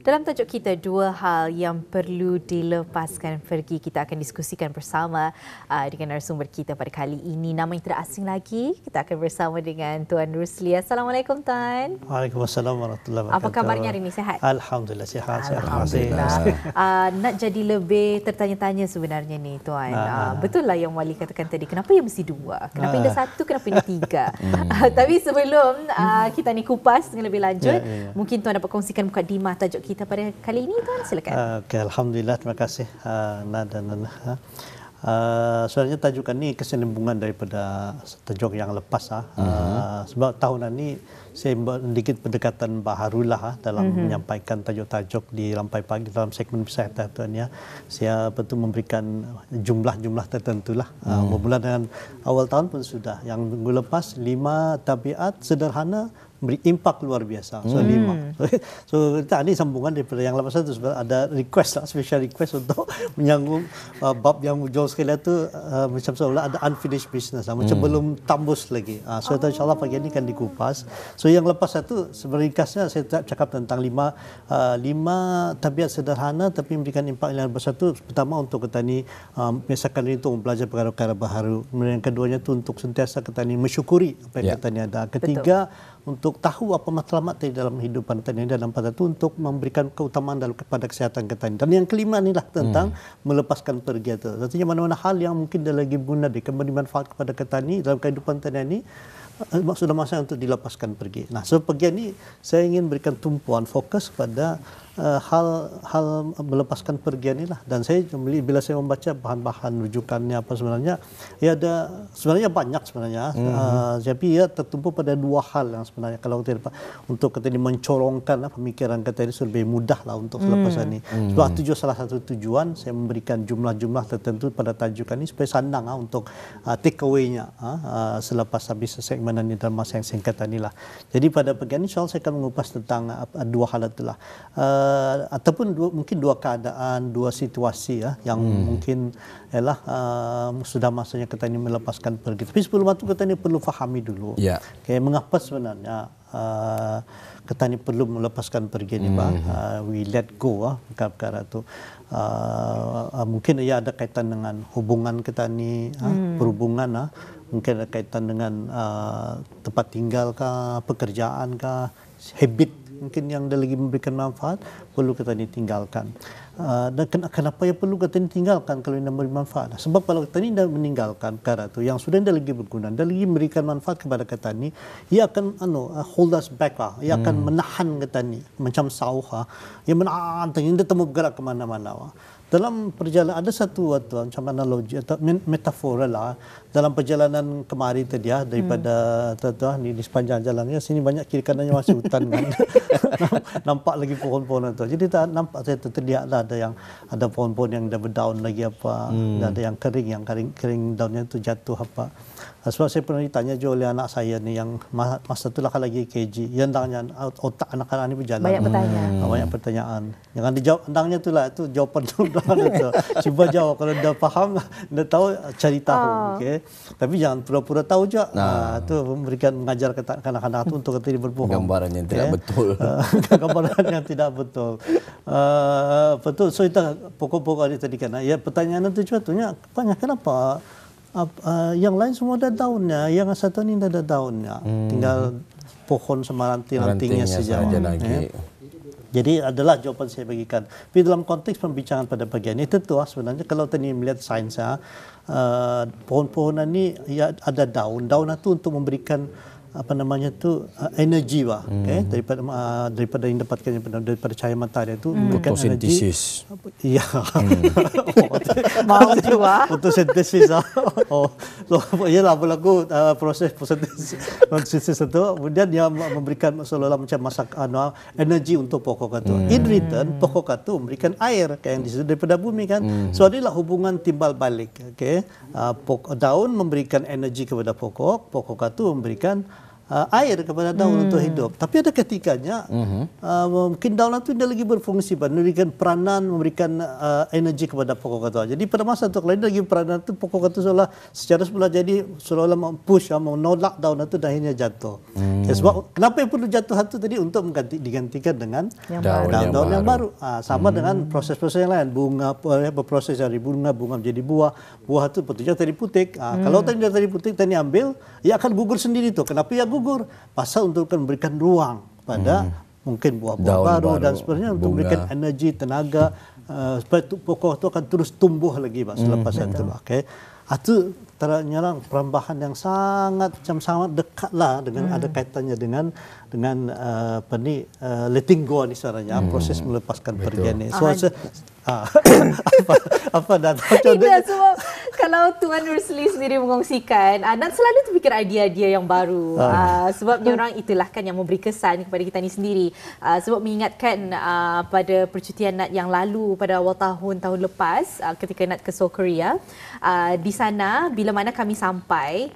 Dalam tajuk kita, dua hal yang perlu dilepaskan pergi. Kita akan diskusikan bersama dengan narasumber kita pada kali ini. Nama yang tidak asing lagi, kita akan bersama dengan Tuan Rusli. Assalamualaikum Tuan. Waalaikumsalam warahmatullahi wabarakatuh. Apa kabarnya hari ini? Sihat? Alhamdulillah sihat. Alhamdulillah. Nak jadi lebih tertanya-tanya sebenarnya ni Tuan. Betul lah yang Wali katakan tadi. Kenapa yang mesti dua? Kenapa yang ada satu? Kenapa yang ada tiga? Tapi sebelum kita ni kupas dengan lebih lanjut, mungkin Tuan dapat kongsikan mukadimah tajuk kita pada kali ini, Tuan. Silakan. Okey, alhamdulillah, terima kasih Nada dan Nana. Sebenarnya tajukan ini kesinambungan daripada tajuk yang lepas. Sebab tahun ini saya sedikit pendekatan baharulah dalam menyampaikan tajuk-tajuk di Rampai Pagi dalam segmen Pisah Tuan ya. Saya betul memberikan jumlah-jumlah tertentu lah. Bermula dengan awal tahun pun sudah. Yang minggu lepas 5 tabiat sederhana beri impak luar biasa. So 5. So kita ini sambungan daripada yang lepas itu, ada request lah, special request untuk menyambung bab yang jauh sekali itu macam seolah ada unfinished business lah, macam belum tambus lagi. So insyaAllah pagi ini akan dikupas. So yang lepas itu seringkasnya saya cakap tentang 5 tabiat sederhana tapi memberikan impak yang besar itu. Pertama untuk kita ni biasakan diri untuk belajar perkara-perkara baharu. Kemudian yang keduanya itu untuk sentiasa kita ni mensyukuri apa yang kita ni ada. Ketiga, untuk tahu apa matlamat di dalam kehidupan kita ini, dalam pada itu untuk memberikan keutamaan dalam kepada kesihatan kita ini. Dan yang kelima inilah tentang melepaskan pergi itu. Artinya mana-mana hal yang mungkin dia lagi guna memberi manfaat kepada kita ini dalam kehidupan kita ini, sudah masa untuk dilepaskan pergi. Nah, so pergi ini saya ingin berikan tumpuan fokus pada hal melepaskan pergi inilah. Dan saya bila saya membaca bahan-bahan rujukannya apa sebenarnya, ya ada sebenarnya banyak sebenarnya. Tapi ya tertumpu pada dua hal yang sebenarnya kalau kita untuk kita ini mencorongkan pemikiran kita ini lebih mudah lah untuk selepas ini. Sebab salah satu tujuan saya memberikan jumlah-jumlah tertentu pada tajukan ini supaya sandang untuk take away-nya selepas habis segmen ini dalam masa yang singkat inilah. Jadi pada pagi ini insya-Allah saya akan mengupas tentang dua hal itulah. Ataupun mungkin dua keadaan, dua situasi ya yang mungkin ialah sudah masanya kita ini melepaskan pergi. Tapi sebelum itu kita ini perlu fahami dulu. Okay, mengapa sebenarnya kita ini perlu melepaskan pergi ini, we let go perkara itu. Mungkin ia ada kaitan dengan hubungan kita ini, perhubungan, mungkin ada kaitan dengan tempat tinggal kah, pekerjaan kah, habit mungkin yang dia lagi memberikan manfaat perlu kita ni tinggalkan. Dan kenapa ya perlu kita ni tinggalkan kalau ini memberi manfaat? Sebab kalau kita ni dah meninggalkan perkara tu yang sudah dia lagi berguna, dia lagi memberikan manfaat kepada kita ni, ia akan hold us back lah. Ia akan menahan kita ni macam sauh. Ia menahan, dia temu bergerak ke mana-mana. Dalam perjalanan ada satu macam analogi atau metafora lah dalam perjalanan kemari tadi daripada di sepanjang jalannya sini banyak kiri kanannya masih hutan kan. Nampak lagi pohon-pohon itu. Jadi tak nampak saya terlihat lah ada pohon-pohon yang dah berdaun lagi apa, ada yang kering daunnya itu jatuh apa. Sebab saya pernah ditanya juga oleh anak saya ni yang masa itulah kan lagi KG, yang andangnya otak anak-anak ni berjalan. Banyak pertanyaan. Jangan dijawab andangnya itulah, itu jawapan tu. Cuba jawab kalau dah faham, dah tahu cari tahu. Okay. Tapi jangan pura-pura tahu je. Itu memberikan mengajar kanak-kanak tu untuk kita berbohong. Gambaran yang tidak betul. Gambaran yang tidak betul. Betul. So itu pokok-pokok tadi kan. Ya pertanyaan itu contohnya kenapa yang lain semua dah daunnya, yang satu ni dah ada daunnya, tinggal pohon sama ranting-rantingnya saja. Jadi adalah jawapan saya bagikan. Tapi dalam konteks pembicaraan pada pagi ini tentu sebenarnya kalau tadi melihat sains pohon-pohonan ni ya ada daun itu untuk memberikan apa namanya tu energi daripada yang dapatkan daripada cahaya matahari itu bukan energi. Iya. Mau juga. Fotosintesis. Iyalah berlaku proses fotosintesis itu kemudian dia memberikan seolah-olah macam masak energi untuk pokok itu. In return pokok itu memberikan air kayak yang disitu daripada bumi kan. So inilah hubungan timbal balik. Daun memberikan energi kepada pokok itu memberikan air kepada daun untuk hidup. Tapi ada ketikanya mungkin daun itu tidak lagi berfungsi, memberikan peranan, memberikan energi kepada pokok ketua. Jadi pada masa itu kalau dia lagi peranan itu pokok ketua seolah secara semula jadi seolah mempush, menolak daun itu dan akhirnya jatuh. Sebab kenapa yang perlu jatuh itu tadi untuk digantikan dengan daun-daun yang baru. Sama dengan proses-proses yang lain, bunga berproses dari bunga menjadi buah. Buah itu betulnya tadi putik. Kalau tadi putik tadi ambil, ia akan gugur sendiri itu. Kenapa ia gugur? Pasal untuk memberikan ruang pada mungkin buah-buah baru dan sebagainya untuk memberikan energi, tenaga supaya pokok itu akan terus tumbuh lagi selepas itu. Okay. Itu ternyata perubahan yang sangat dekatlah dengan ada kaitannya dengan letting go ni sebenarnya proses melepaskan pergian ni. So apa data tidak semua kalau Tuan Rusli sendiri mengongsikan Nat selalu terfikir idea-idea yang baru sebabnya orang itulah kan yang memberi kesan kepada kita ni sendiri sebab mengingatkan pada percutian Nat yang lalu pada awal tahun lepas ketika Nat ke Seoul Korea di sana bila mana kami sampai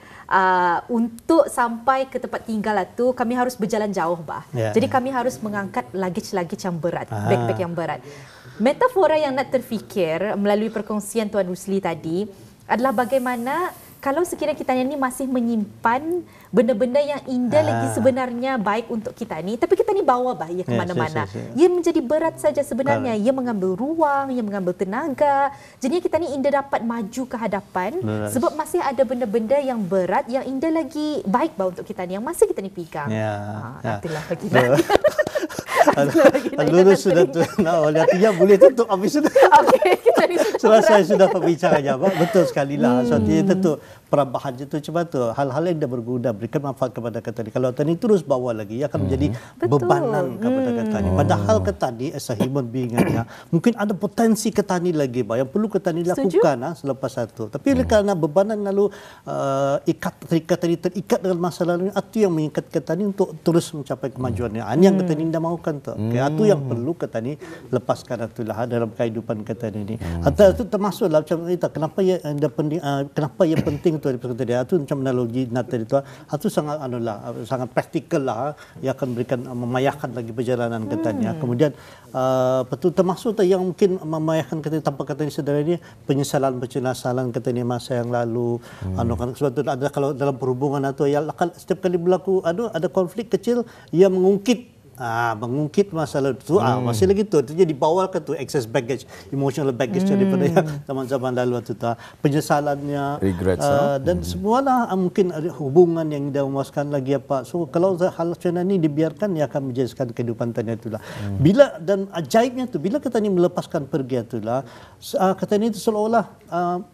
untuk sampai ke tempat tinggal itu kami harus berjalan jauh jadi kami harus mengangkat luggage yang berat, bag-bag yang berat. Metafora yang nak terfikir melalui perkongsian Tuan Rusli tadi adalah bagaimana kalau sekiranya kita ni masih menyimpan benda-benda yang indah lagi sebenarnya baik untuk kita ni, tapi kita ni bawa ia ke mana-mana. Ia menjadi berat saja sebenarnya. Ia mengambil ruang, ia mengambil tenaga. Jadinya kita ni indah dapat maju ke hadapan sebab masih ada benda-benda yang berat, yang indah lagi baik untuk kita ni, yang masih kita ni pegang. Itulah bagi lurus sudah tu. Artinya boleh tutup habis sudah. Okey, kita ni sudah saya sudah perbincangannya. Betul sekali lah. So itu perubahan itu cuma tu hal-hal yang dah berguna berikan manfaat kepada Ketani. Kalau Ketani terus bawa lagi ia akan menjadi bebanan kepada Ketani. Padahal Ketani as a human being mungkin ada potensi Ketani lagi yang perlu Ketani lakukan selepas itu. Tapi kerana bebanan lalu Ketani terikat dengan masa lalu itu yang mengikat Ketani untuk terus mencapai kemajuannya. Ini yang Ketani dah mahukan tu. Itu yang perlu Ketani lepaskan itulah dalam kehidupan Ketani ini. Atau itu termasuklah macam kita kenapa yang penting tu dia itu macam analogi tadi itu sangat praktikal lah yang akan berikan memayahkan lagi perjalanan Ketani. Kemudian betul termasuk yang mungkin memayahkan Ketani tanpa Ketani sedar ini penyesalan Ketani masa yang lalu. Sebab itu ada kalau dalam perhubungan atau yang setiap kali berlaku ada konflik kecil ia mengungkit masalah itu masih lagi tu jadi bawa ke tu excess baggage, emotional baggage daripada yang zaman-zaman lalu itu penyesalannya dan semualah mungkin hubungan yang dah memuaskan lagi apa. So kalau hal macam ni dibiarkan ia akan menjadikan kehidupan Ketani itulah. Bila dan ajaibnya tu bila Ketani melepaskan pergi itulah Ketani itu seolah-olah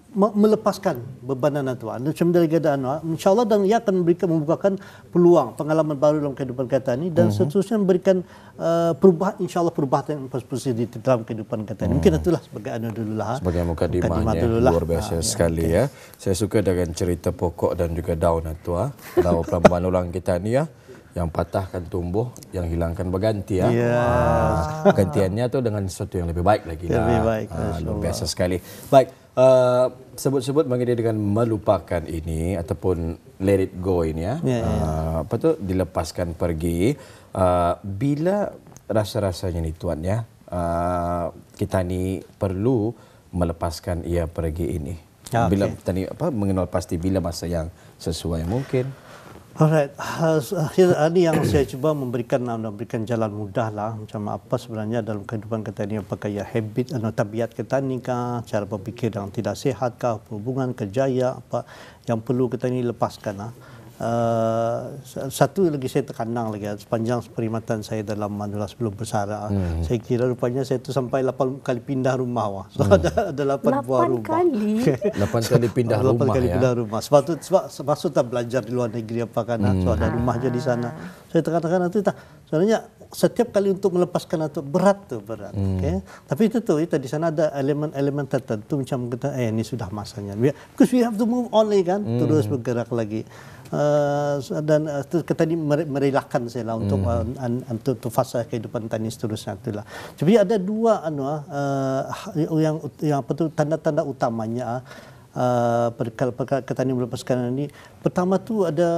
melepaskan bebanan itu. Macam dari keadaan insya-Allah dan ia akan membukakan peluang pengalaman baru dalam kehidupan Ketani dan seterusnya memberikan perubahan insya-Allah perubahan yang positif dalam kehidupan Ketani. Mungkin itulah sebagai dululah. Sebagai mukadimahnya luar biasa sekali ya. Saya suka dengan cerita pokok dan juga daun itu daun perubahan ulang Ketani yang patah akan tumbuh, yang hilangkan berganti gantiannya tu dengan sesuatu yang lebih baik lagi lebih baik. Luar biasa sekali. Baik, sebut-sebut mengenai dengan melupakan ini ataupun let it go ini apa tu dilepaskan pergi bila rasa-rasanya ni tuan kita ni perlu melepaskan ia pergi ini. Bila tadi mengenal pasti bila masa yang sesuai mungkin. Alright, ini yang saya cuba memberikan jalan mudah lah macam apa sebenarnya dalam kehidupan Ketani, apakah ya habit atau tabiat Ketani kah, cara berfikir yang tidak sehat kah, hubungan kerjaya apa yang perlu Ketani lepaskan satu lagi saya tekanang lagi sepanjang perkhidmatan saya dalam Manula sebelum bersara saya kira rupanya saya tu sampai 8 kali pindah rumah ada 8 buah rumah 8 kali pindah rumah 8 kali pindah rumah sebab tak belajar di luar negeri apa kan so ada rumah je di sana saya tekan-tekan itu sebenarnya setiap kali untuk melepaskan itu berat okay? Tapi itu tu di sana ada elemen-elemen tertentu macam kita ini sudah masanya because we have to move on lagi kan terus bergerak lagi dan Ketani merelakan saya lah untuk fasa kehidupan Ketani seterusnya itulah. Jadi ada dua yang apa tu tanda-tanda utamanya perkara Ketani melepaskan ini. Pertama tu ada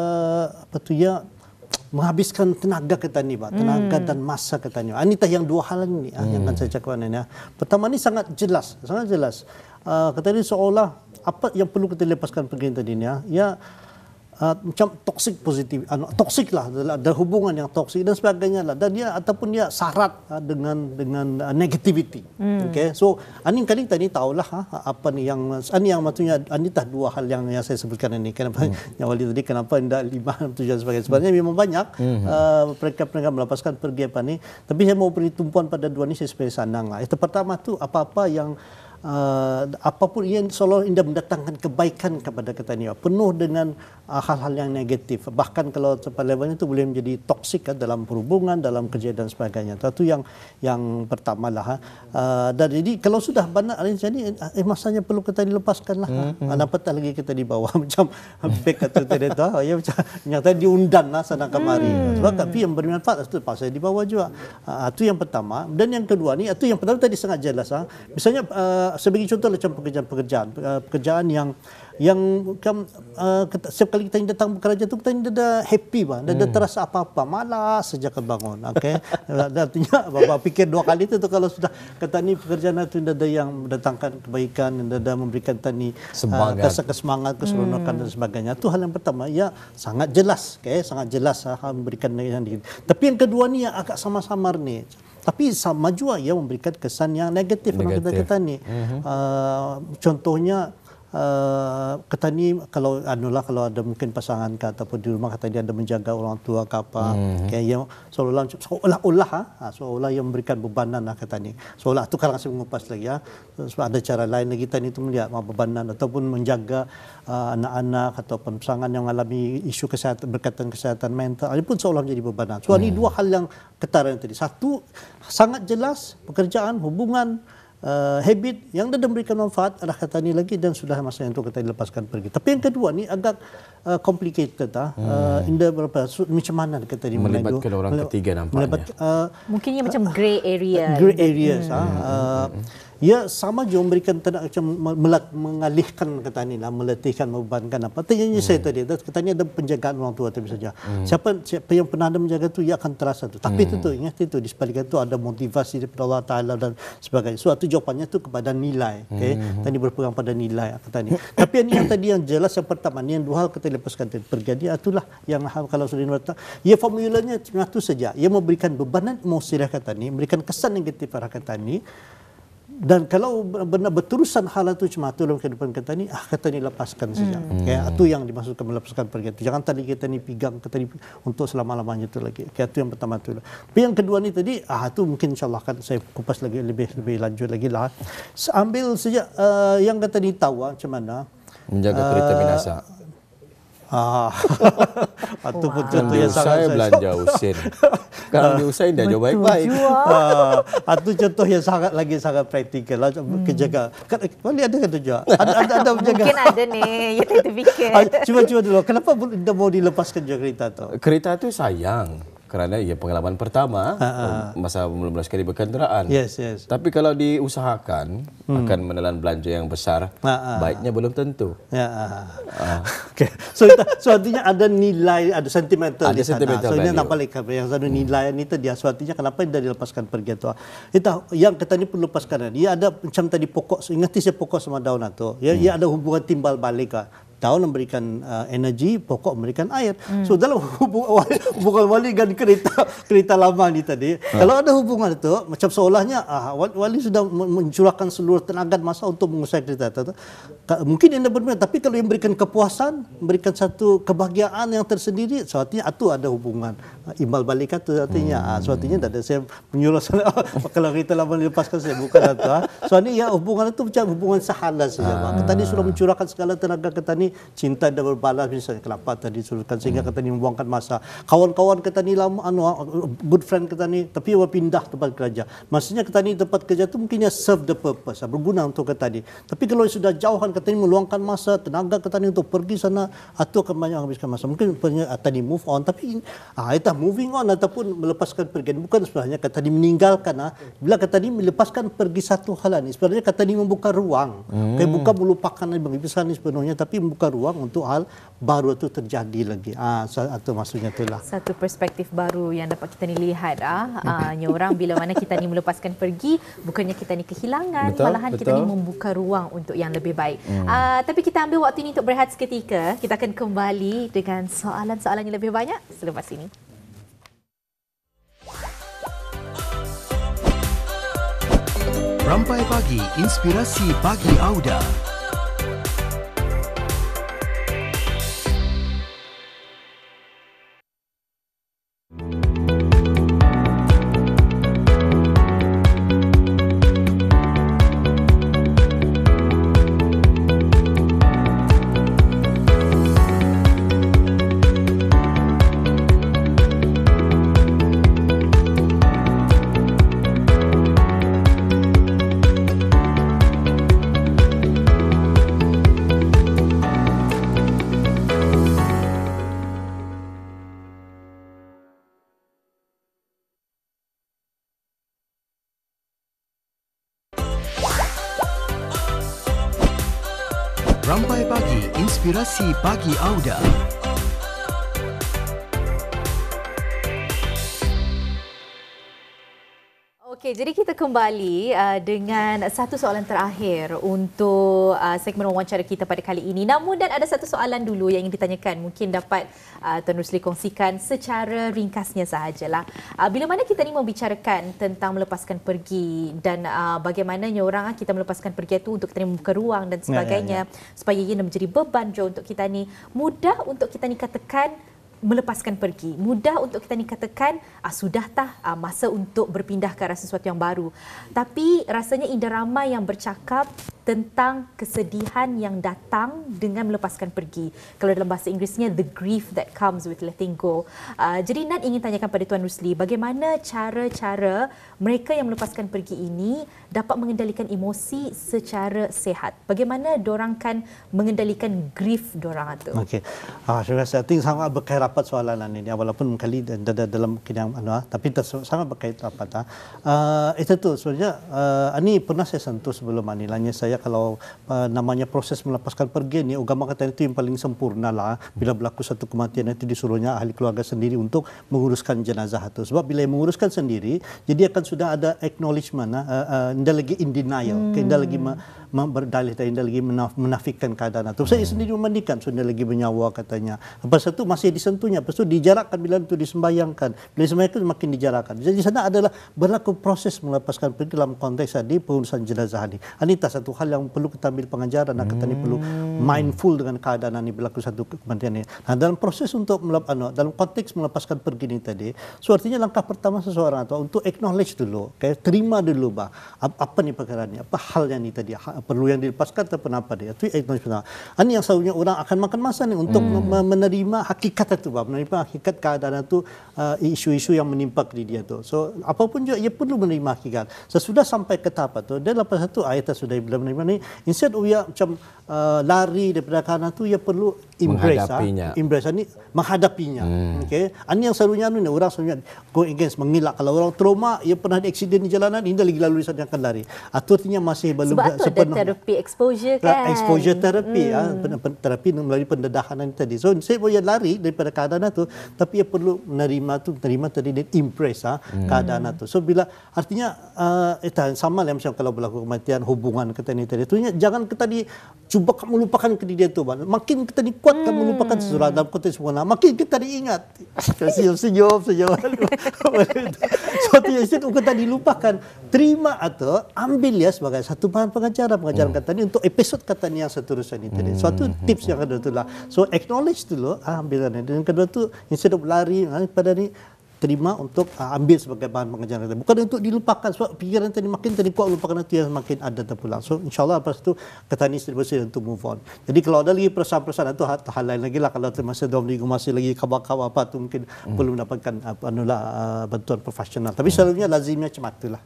apa tu menghabiskan tenaga petani, Pak. Tenaga dan masa petani. Ini yang dua hal ini yang akan saya cakap ini. Pertama ini sangat jelas. Kata ini seolah apa yang perlu kita lepaskan pergi tadi ini ya macam toksik positif, toksik lah, ada hubungan yang toksik dan sebagainya lah, dan dia ataupun dia syarat dengan negativity. Okay, so ani kali tadi tahulah apa ni yang maksudnya ani tah dua hal yang saya sebutkan ini. Kenapa yang wali tadi kenapa tidak 5, 7 dan sebagainya. Sebenarnya memang banyak mereka melepaskan pergi apa ni, tapi saya mau beri tumpuan pada dua ni supaya sandang lah. Itu pertama tu apa-apa yang apapun yang seolah indah mendatangkan kebaikan kepada petani, penuh dengan hal-hal yang negatif, bahkan kalau pada levelnya itu boleh menjadi toksik dalam perhubungan, dalam kerja dan sebagainya. Itu yang pertama lah. Dan jadi kalau sudah banyak jadi masanya perlu kita dilepaskan lah. Dapat lagi kita dibawa macam pek atau tadi tu ya macam nyata diundang lah sana kemari. Sebab tapi yang bermanfaat itu pasal dibawa juga. Itu yang pertama. Dan yang kedua ni itu yang pertama tadi sangat jelas. Misalnya sebagai contoh macam pekerjaan yang setiap kali kita datang bekerja tu kita tidak ada happy, bang, tidak ada terasa apa-apa, malas sejak bangun. Okay? Artinya bapak fikir dua kali itu kalau sudah kata ni pekerjaan itu tidak ada yang mendatangkan kebaikan, tidak ada memberikan tani semangat, keseronokan dan sebagainya. Itu hal yang pertama, ya sangat jelas, sangat jelas memberikan yang diri. Tapi yang kedua ni yang agak sama-samar ni. Tapi sama juga ia memberikan kesan yang negatif kepada kita ni. Contohnya petani kalau ada mungkin pasangan ke ataupun di rumah kata dia ada menjaga orang tua ke apa, yang seolah yang memberikan bebanan lah kata ni. Seolah tu kalau saya mengupas lagi sebab ada cara lain lagi tadi itu melihat bebanan ataupun menjaga anak-anak ataupun pasangan yang mengalami isu kesihatan berkaitan kesihatan mental, ini pun seolah menjadi bebanan. So ini dua hal yang ketara tadi. Satu sangat jelas pekerjaan, hubungan, habit yang dah memberikan manfaat adalah kata ni lagi dan sudah masanya untuk kita dilepaskan pergi. Tapi yang kedua ni agak complicated macam mana kita melibatkan orang ketiga nampaknya. Mungkinnya macam grey area. Grey areas. Ya sama juga memberikan macam mengalihkan kata ni lah, meletihkan, membebankan apa. Tanya saya tadi, kata ni ada penjagaan orang tua tapi saja. Siapa yang pernah ada menjaga tu ia akan terasa tu. Tapi itu ingat itu di sebalik itu ada motivasi daripada Allah Taala dan sebagainya. Suatu jawapannya tu kepada nilai. Tadi berpegang pada nilai kata ni. Tapi yang tadi yang jelas yang pertama ni yang dua hal kita lepaskan pergi dia itulah yang kalau sudah diletak. Ya formulanya cuma itu saja. Ia memberikan bebanan emosi kata ni, memberikan kesan negatif pada kata ni. Dan kalau benar berterusan hal itu cuma itu dalam kehidupan kita ni, kata ni lepaskan saja. Itu yang dimaksudkan melepaskan pergi itu. Jangan tadi kita ni pegang kita ni untuk selama-lamanya itu lagi. Itu yang pertama itu. Tapi yang kedua ni tadi, itu mungkin insyaAllah akan saya kupas lagi lebih lanjut lagi lah. Ambil saja yang kata ni tahu macam mana menjaga kereta binasa. Itu pun contoh yang sangat saya belanja Usain. Kalau di Usain dah jauh baik-baik. Itu contoh yang sangat praktikal lah. Kejaga. Boleh ada kata juga. Ada menjaga. Mungkin ada ni. Ya kita fikir. Cuba dulu. Kenapa tidak mau dilepaskan juga kereta tu? Kereta tu sayang. Kerana ia pengalaman pertama masa mula-mula sekali berkenderaan. Yes. Tapi kalau diusahakan akan menelan belanja yang besar, baiknya belum tentu. Okay. So artinya ada nilai, ada sentimental di sana. So ini nampak yang satu nilai ini tadi. So artinya kenapa tidak dilepaskan pergi itu? Itu yang kita ni perlu lepaskan. Dia ada macam tadi pokok. Ingat saya pokok sama daun itu. Ia ada hubungan timbal balik. Daun memberikan energi, pokok memberikan air. So dalam hubungan wali dan kereta lama ni tadi, kalau ada hubungan itu, macam seolahnya wali sudah mencurahkan seluruh tenaga masa untuk menguasai kereta itu. Mungkin yang berbeda, tapi kalau yang memberikan kepuasan, memberikan satu kebahagiaan yang tersendiri, so artinya itu ada hubungan imbal balik itu artinya. So artinya tak ada saya menyuruh kalau kereta lama dilepaskan saya bukan itu. So ini ya hubungan itu macam hubungan sahaja saja. Tadi sudah mencurahkan segala tenaga ke tadi. Cinta dah berbalas misalnya kenapa tadi suruhkan sehingga kata ni membuangkan masa. Kawan-kawan kata ni lama good friend kata ni tapi dia pindah tempat kerja. Maksudnya kata ni tempat kerja tu mungkinnya serve the purpose, berguna untuk kata ni. Tapi kalau sudah jauhan kata ni meluangkan masa, tenaga kata ni untuk pergi sana atau akan banyak habiskan masa. Mungkin tadi move on tapi itu moving on ataupun melepaskan pergi bukan sebenarnya kata ni meninggalkan bila kata ni melepaskan pergi satu hal ni sebenarnya kata ni membuka ruang. Bukan melupakan bagi besar ni sebenarnya tapi membuka ruang untuk hal baru itu terjadi lagi. Atau maksudnya itulah. Satu perspektif baru yang dapat kita ni lihat. Orang bila mana kita ni melepaskan pergi, bukannya kita ni kehilangan, malahan kita ni membuka ruang untuk yang lebih baik. Tapi kita ambil waktu ini untuk berehat seketika. Kita akan kembali dengan soalan-soalan yang lebih banyak selepas ini. Rampai Pagi, inspirasi bagi Auda. Rampai Pagi, inspirasi bagi Auda. Okey, jadi kita kembali dengan satu soalan terakhir untuk segmen wawancara kita pada kali ini. Namun dan ada satu soalan dulu yang ingin ditanyakan. Mungkin dapat Tuan Rusli kongsikan secara ringkasnya sahajalah. Bila mana kita ni membicarakan tentang melepaskan pergi dan bagaimananya orang kita melepaskan pergi itu untuk kita ni membuka ruang dan sebagainya supaya ia menjadi beban je untuk kita ni. Mudah untuk kita ni katakan melepaskan pergi. Mudah untuk kita ni katakan sudah tah masa untuk berpindah ke arah sesuatu yang baru. Tapi rasanya indah ramai yang bercakap tentang kesedihan yang datang dengan melepaskan pergi. Kalau dalam bahasa Inggerisnya, the grief that comes with letting go. Jadi Nat ingin tanyakan pada Tuan Rusli, bagaimana cara-cara mereka yang melepaskan pergi ini dapat mengendalikan emosi secara sihat? Bagaimana dorang kan mengendalikan grief dorang itu? Okey. Terima kasih. I think sangat berkait rapat soalan ini. Walaupun kali dalam kena tapi sangat berkait rapat. Itu tu sebenarnya ini pernah saya sentuh sebelum ini. Lanya saya kalau namanya proses melepaskan pergi ni, agama kata itu yang paling sempurna lah. Bila berlaku satu kematian itu disuruhnya ahli keluarga sendiri untuk menguruskan jenazah itu. Sebab bila menguruskan sendiri, jadi akan sudah ada acknowledgement. Anda lagi in denial. Anda lagi berdalih, anda lagi menafikan keadaan itu. Saya sendiri memandikan, sudah lagi bernyawa katanya. Lepas itu masih disentuhnya, lepas itu dijarakkan bila itu disembayangkan. Bila disembayangkan makin dijarakkan. Jadi di sana adalah berlaku proses melepaskan pergi dalam konteks tadi pengurusan jenazah ini. Ini tak satu hal yang perlu kita ambil pengajaran. Kita ni perlu mindful dengan keadaan ini berlaku satu kematian ini. Nah, dalam proses untuk dalam konteks melepaskan pergi ini tadi, so artinya langkah pertama seseorang itu untuk acknowledge dulu, terima dulu apa ni perkara ni, apa halnya ni tadi, perlu yang dilepaskan atau apa dia. Itu acknowledge pertama. Ini yang selalunya orang akan makan masa ni untuk menerima hakikat itu, menerima hakikat keadaan itu, isu-isu yang menimpa diri dia tu. So apapun juga ia perlu menerima hakikat. Sesudah sampai ke tahap itu, dia lepas itu ayat sudah bila menerima ni, instead ia macam lari daripada keadaan itu, ia perlu embrace ni, menghadapinya. Okey. Ini yang selalunya orang selalunya go against, mengelak. Kalau orang trauma, ia pernah ada aksiden di jalanan, dia lagi lalu dia akan lari. Artinya masih belum sepenuhnya terapi exposure kan. Exposure terapi, terapi melalui pendedahan tadi. So saya boleh lari daripada keadaan itu, tapi ia perlu menerima tadi dan impress keadaan itu. So bila artinya sama lah macam kalau berlaku kematian hubungan kita ni tadi. Itu jangan kita di cuba melupakan ke dia tu. Makin kita di kuat kamu melupakan sesuatu dalam konteks sempurna, makin kita diingat. Senyum. So itu kita dilupakan. Terima atau ambil ya sebagai satu bahan pengajaran kata ni untuk episod kata ni yang seterusnya ni tadi. Suatu tips yang kedua itulah. So acknowledge dulu, ambil ni. Dan kedua tu instead of lari pada ni, terima untuk ambil sebagai bahan pengajaran. Bukan untuk dilupakan. Sebab fikiran tadi makin tadi kuat lupakan itu yang makin ada terpulang. So insyaAllah lepas itu kata ni bersih untuk move on. Jadi kalau ada lagi perasaan-perasaan itu hal lain lagi lah. Kalau masa 2 minggu masih lagi kabar-kabar apa tu mungkin perlu mendapatkan bantuan profesional. Tapi selalunya lazimnya macam itulah.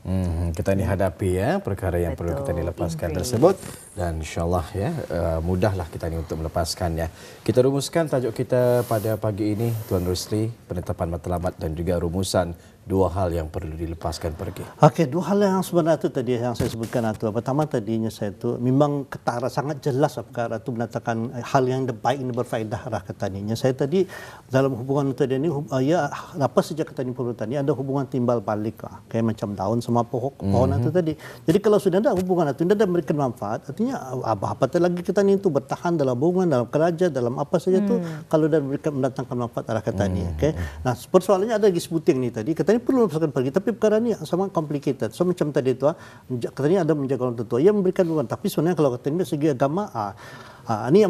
Kita ni hadapi perkara yang perlu kita ni lepaskan tersebut. Dan insyaAllah mudahlah kita ni untuk melepaskannya. Kita rumuskan tajuk kita pada pagi ini, Tuan Rusli, penetapan matlamat dan juga rumusan dua hal yang perlu dilepaskan pergi? Okey, dua hal yang sebenarnya itu tadi yang saya sebutkan itu. Pertama tadinya saya itu memang ketara sangat jelas perkara itu menatakan hal yang baik ini berfaedah arah ketaninya. Saya tadi dalam hubungan tadi ini ya apa saja ketani pertani ada hubungan timbal balik lah. Kayak macam daun sama pohon itu tadi. Jadi kalau sudah ada hubungan itu tidak memberikan manfaat, artinya apa lagi ketani itu bertahan dalam hubungan, dalam kerja, dalam apa saja itu kalau dah memberikan mendatangkan manfaat arah ketani. Okey. Nah, persoalannya ada lagi sebuting ni tadi. Ketani perlu melepaskan pergi, tapi perkara ni sama complicated. So macam tadi tu, katanya ada menjaga orang tua, ia memberikan beban. Tapi sebenarnya kalau katanya segi agama, ini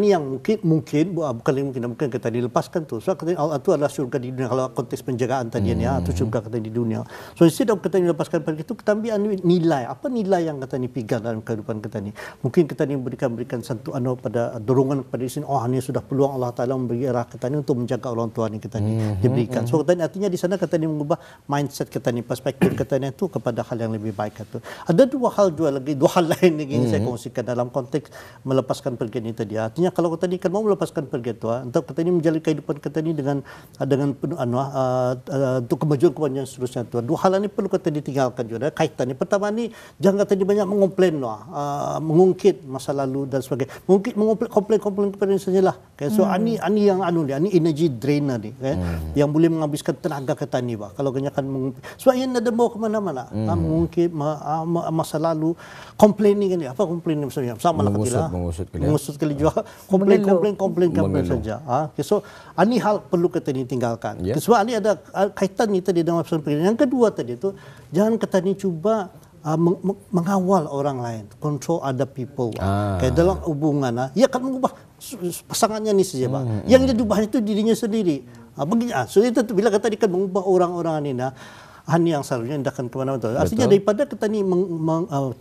yang mungkin bukan kita dilepaskan tu. So katanya Allah itu adalah syurga di dunia. Kalau konteks penjagaan tadi itu syurga katanya di dunia. So instead of katanya dilepaskan pergi itu, kita ambil nilai. Apa nilai yang katanya pegang dalam kehidupan kita ni? Mungkin kita ni berikan satu pada dorongan kepada sini. Oh, ini sudah peluang Allah Taala memberi arah kita ni untuk menjaga orang tua ni kita ni diberikan. So katanya artinya di sana katanya mengubah mindset kita ni, perspektif kita ni itu kepada hal yang lebih baik itu. Ada dua hal lain lagi yang saya kongsikan dalam konteks melepaskan pergi ini tadi. Artinya kalau kita ni kan mau melepaskan pergi itu, untuk kita ni menjalani kehidupan kita ni dengan penuh untuk kemajuan seterusnya itu. Dua hal ini perlu kita ditinggalkan juga. Kaitan ni pertama ni jangan kita ni banyak mengomplain mengungkit masa lalu dan sebagainya. Mungkin komplain kepada ini sajalah. Okay? So ani yang ini energy drainer ni, okay? Yang boleh menghabiskan tenaga kita ni bah. Kalau kebanyakan mengungkit. Sebab yang ada bawa ke mana-mana. Mengungkit masa lalu, complaining ni. Apa complaining maksudnya? Sama lah mengusut kali juga. Komplain saja. Okay, so ini hal perlu kita tinggalkan. Yeah. Sebab ini ada kaitan ni tadi dengan pesan pergi. Yang kedua tadi tu, jangan kita ni cuba mengawal orang lain, control other people. Kayak dalam hubungan, ia akan mengubah pasangannya ni saja. Yang dia ubah itu dirinya sendiri. So itu bila kata dia kan mengubah orang-orang ini, ini yang seharusnya tidakkan ke mana-mana. Artinya daripada kita ni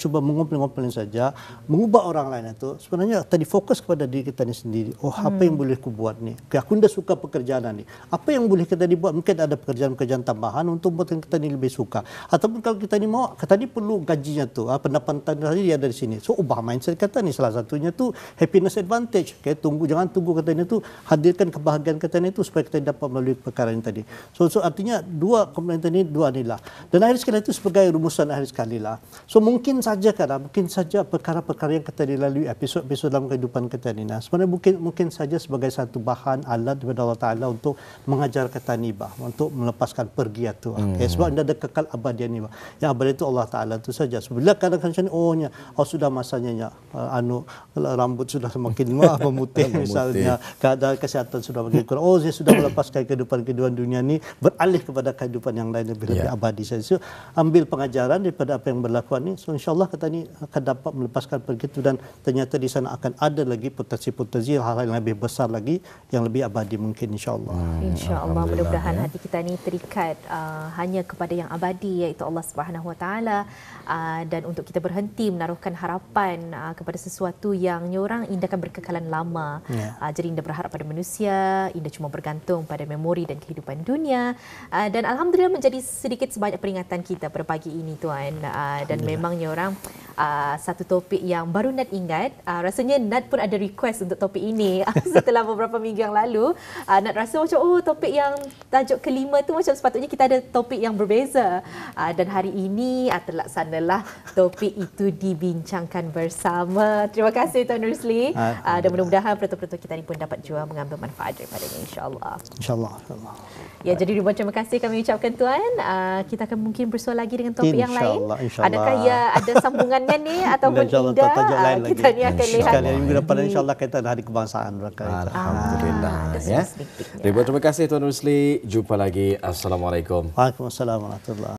cuba mengomplain saja, mengubah orang lain itu, sebenarnya tadi fokus kepada diri kita ni sendiri. Oh, apa yang boleh aku buat ni? Aku dah suka pekerjaan ni. Apa yang boleh kita dibuat? Mungkin ada pekerjaan-pekerjaan tambahan untuk buat kita ni lebih suka. Ataupun kalau kita ni mau, kita ni perlu gajinya tu, pendapatan tadi dia ada di sini. So ubah mindset kita ni, salah satunya tu happiness advantage. Okay? Jangan tunggu kita ni tu, hadirkan kebahagiaan kita ni tu supaya kita dapat melalui perkara ini tadi. So artinya dua komponen ini, dua inilah. Dan akhir sekali itu sebagai rumusan akhir sekali lah. So mungkin saja perkara-perkara yang kita dilalui episod-episod dalam kehidupan kita ni, sebenarnya mungkin saja sebagai satu bahan alat daripada Allah Taala untuk mengajar kita ni bah, untuk melepaskan pergi itu. Okay? Sebab anda ada kekal abadian ni bah. Yang abadi itu Allah Taala itu saja. Bila kadang-kadang sudah masanya rambut sudah semakin memutih misalnya, keadaan kesihatan sudah makin kurang. Saya sudah melepaskan kehidupan dunia ni, beralih kepada kehidupan yang lain lebih abadi saja. So, ambil pengajaran daripada apa yang berlaku ni. So insya-Allah kita ni akan dapat melepaskan pergi itu, dan ternyata di sana akan ada lagi potensi-potensi hal-hal yang lebih besar lagi, yang lebih abadi mungkin insya-Allah. Insya-Allah, mudah-mudahan hati kita ni terikat hanya kepada yang abadi, iaitu Allah Subhanahu Wa Taala, dan untuk kita berhenti menaruhkan harapan kepada sesuatu yang orang indahkan berkekalan lama. Jadi indah berharap pada manusia, indah cuma bergantung pada memori dan kehidupan dunia. Dan alhamdulillah menjadi sedikit sebanyak peringatan kita pada pagi ini tuan. Dan memangnya orang satu topik yang baru Nat ingat, rasanya Nat pun ada request untuk topik ini setelah beberapa minggu yang lalu. Nat rasa macam topik yang tajuk kelima tu macam sepatutnya kita ada topik yang berbeza, dan hari ini terlaksanalah topik itu dibincangkan bersama. Terima kasih Tuan Rusli, dan mudah-mudahan penonton-penonton kita ni pun dapat juga mengambil manfaat daripadanya insya-Allah. Insya-Allah. Ya, jadi ribuan terima kasih kami ucapkan tuan. Kita akan mungkin bersua lagi dengan topik yang lain. Adakah ada sambungannya ni ataupun Indah? Kita ni akan lihat. Minggu depan insya-Allah kita ada hari kebangsaan. Alhamdulillah. Ribuan terima kasih Tuan Rusli. Jumpa lagi. Assalamualaikum. Waalaikumsalam warahmatullahi.